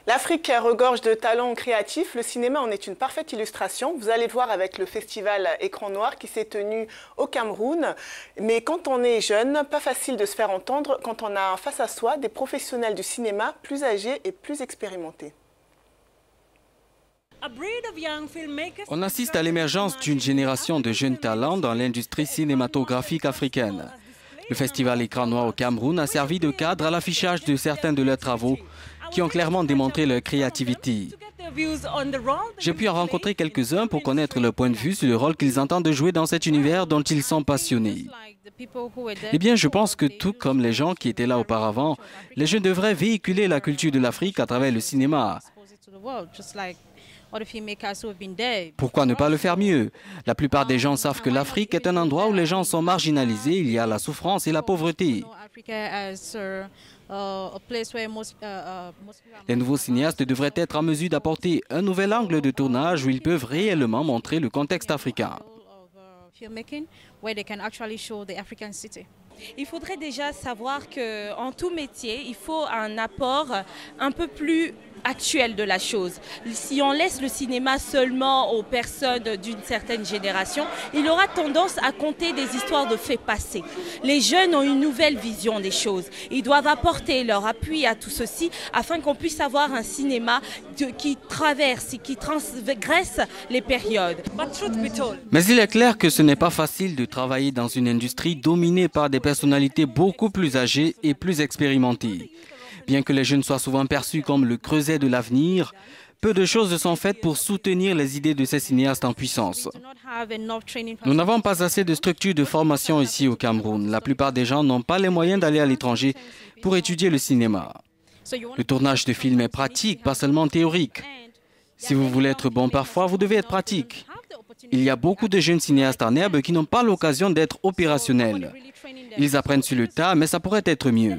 L'Afrique regorge de talents créatifs, le cinéma en est une parfaite illustration. Vous allez le voir avec le festival Écran Noir qui s'est tenu au Cameroun. Mais quand on est jeune, pas facile de se faire entendre quand on a face à soi des professionnels du cinéma plus âgés et plus expérimentés. On assiste à l'émergence d'une génération de jeunes talents dans l'industrie cinématographique africaine. Le festival Écran Noir au Cameroun a servi de cadre à l'affichage de certains de leurs travaux qui ont clairement démontré leur créativité. J'ai pu en rencontrer quelques-uns pour connaître leur point de vue sur le rôle qu'ils entendent jouer dans cet univers dont ils sont passionnés. Eh bien, je pense que tout comme les gens qui étaient là auparavant, les jeunes devraient véhiculer la culture de l'Afrique à travers le cinéma. Pourquoi ne pas le faire mieux? La plupart des gens savent que l'Afrique est un endroit où les gens sont marginalisés, il y a la souffrance et la pauvreté. Les nouveaux cinéastes devraient être en mesure d'apporter un nouvel angle de tournage où ils peuvent réellement montrer le contexte africain. Il faudrait déjà savoir qu'en tout métier, il faut un apport un peu plus actuel de la chose. Si on laisse le cinéma seulement aux personnes d'une certaine génération, il aura tendance à conter des histoires de faits passés. Les jeunes ont une nouvelle vision des choses. Ils doivent apporter leur appui à tout ceci afin qu'on puisse avoir un cinéma qui traverse et qui transgresse les périodes. Mais il est clair que ce n'est pas facile de travailler dans une industrie dominée par des personnalités beaucoup plus âgées et plus expérimentées. Bien que les jeunes soient souvent perçus comme le creuset de l'avenir, peu de choses sont faites pour soutenir les idées de ces cinéastes en puissance. Nous n'avons pas assez de structures de formation ici au Cameroun. La plupart des gens n'ont pas les moyens d'aller à l'étranger pour étudier le cinéma. Le tournage de films est pratique, pas seulement théorique. Si vous voulez être bon parfois, vous devez être pratique. Il y a beaucoup de jeunes cinéastes en herbe qui n'ont pas l'occasion d'être opérationnels. Ils apprennent sur le tas, mais ça pourrait être mieux.